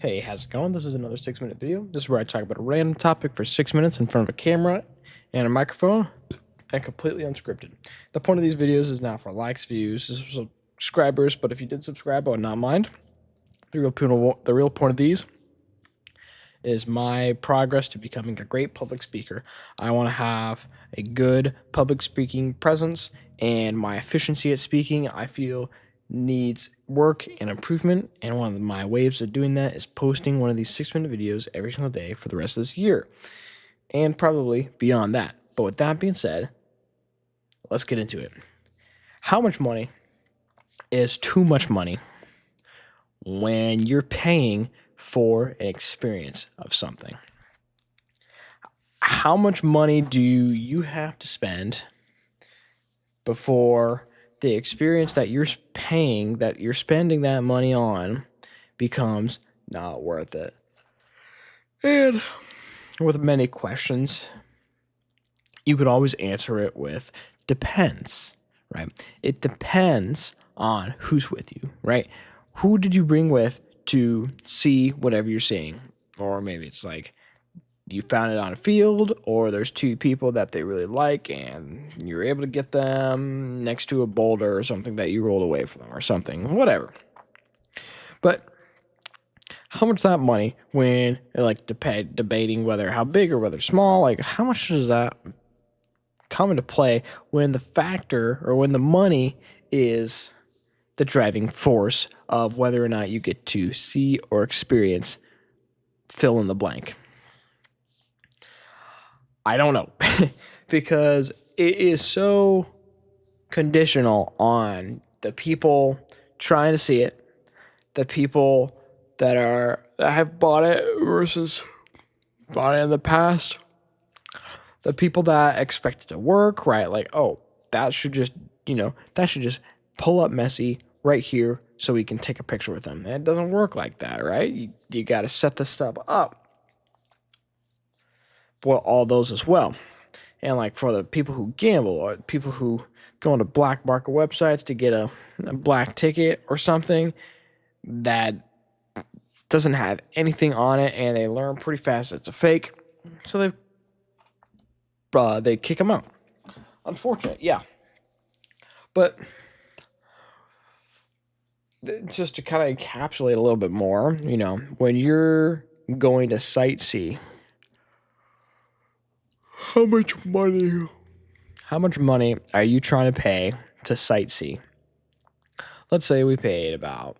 Hey, how's it going? This is another 6 minute video. This is where I talk about a random topic for 6 minutes in front of a camera and a microphone and completely unscripted. The point of these videos is not for likes, views, subscribers, but if you did subscribe, I would not mind. The real point of these is my progress to becoming a great public speaker. I want to have a good public speaking presence, and my efficiency at speaking, I feel, needs work and improvement. And one of my ways of doing that is posting one of these 6 minute videos every single day for the rest of this year, and probably beyond that. But with that being said, let's get into it. How much money is too much money when you're paying for an experience of something? How much money do you have to spend before the experience that you're paying, that you're spending that money on, becomes not worth it? And with many questions, you could always answer it with depends, right? It depends on who's with you, right? Who did you bring with to see whatever you're seeing? Or maybe it's like you found it on a field, or there's two people that they really like and you're able to get them next to a boulder or something that you rolled away from them or something, whatever. But how much that money, when like debating whether how big or whether small, like how much does that come into play when the factor or when the money is the driving force of whether or not you get to see or experience fill in the blank? I don't know, because it is so conditional on the people trying to see it, the people that have bought it versus bought it in the past, the people that expect it to work, right? Like, oh, that should just pull up Messi right here so we can take a picture with them. It doesn't work like that, right? You got to set the stuff up. Well, all those as well. And like for the people who gamble or people who go into black market websites to get a black ticket or something that doesn't have anything on it, and they learn pretty fast it's a fake, so they kick them out. Unfortunate, yeah. But just to kind of encapsulate a little bit more, when you're going to sightsee, how much money are you trying to pay to sightsee? Let's say we paid about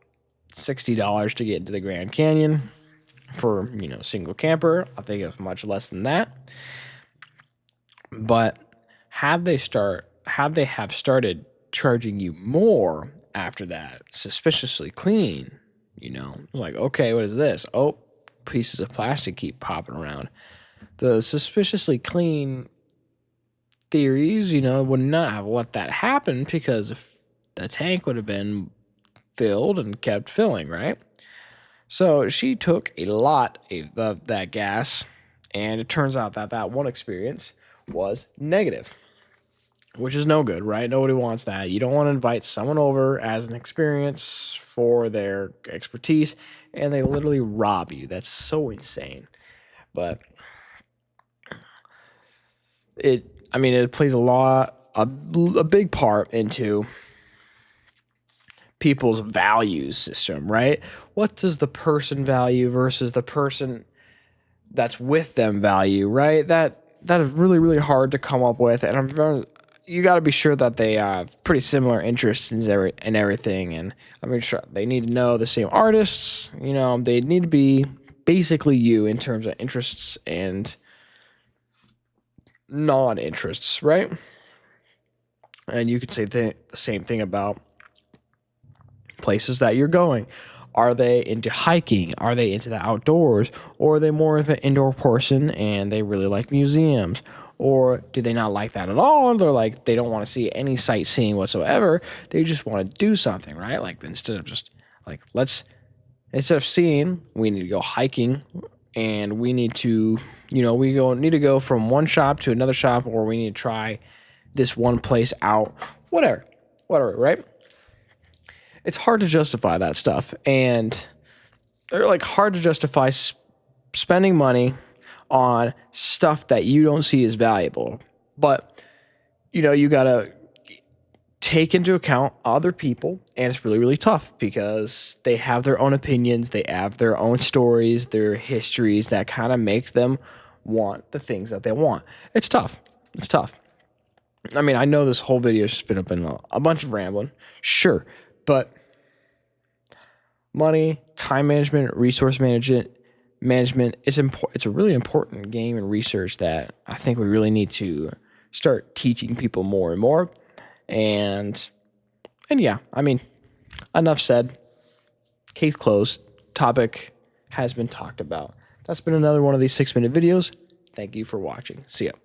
$60 to get into the Grand Canyon for, single camper. I think it was much less than that. But have they started charging you more after that? Suspiciously clean, like, okay, what is this? Oh, pieces of plastic keep popping around. The suspiciously clean theories, would not have let that happen, because if the tank would have been filled and kept filling, right? So she took a lot of that gas, and it turns out that one experience was negative, which is no good, right? Nobody wants that. You don't want to invite someone over as an experience for their expertise, and they literally rob you. That's so insane. But it plays a big part into people's values system, right? What does the person value versus the person that's with them value, right? That is really, really hard to come up with, and you got to be sure that they have pretty similar interests in everything, and sure they need to know the same artists. They need to be basically you in terms of interests and non-interests, right? And you could say the same thing about places that you're going. Are they into hiking? Are they into the outdoors? Or are they more of an indoor person and they really like museums? Or do they not like that at all? They're like, they don't want to see any sightseeing whatsoever. They just want to do something, right? Like, instead of seeing, we need to go hiking, and we need to, need to go from one shop to another shop, or we need to try this one place out, whatever, right? It's hard to justify that stuff. And they're like hard to justify spending money on stuff that you don't see as valuable. But, you got to take into account other people, and it's really, really tough because they have their own opinions, they have their own stories, their histories that kind of makes them want the things that they want. It's tough. It's tough. I mean, I know this whole video has just been up in a bunch of rambling, sure, but money, time management, resource management is important. It's a really important game in research that I think we really need to start teaching people more and more. And yeah, I mean, enough said. Case closed. Topic has been talked about. That's been another one of these 6-minute videos. Thank you for watching. See ya.